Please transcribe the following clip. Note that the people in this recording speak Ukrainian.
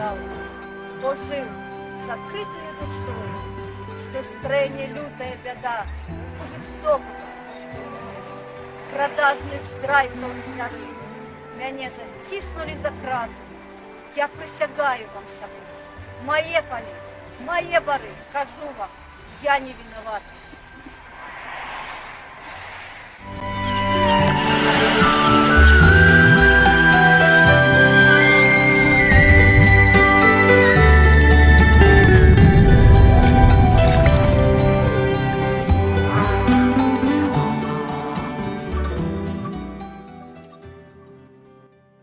стал, бо жил с открытой душой, что стрэне лютая беда, мужик здобыл, продажных здрайцаў знялі, мяне заціснули за краты. Я присягаю вам, сябры, мае палі, мае бары, кажу вам, я не виновата.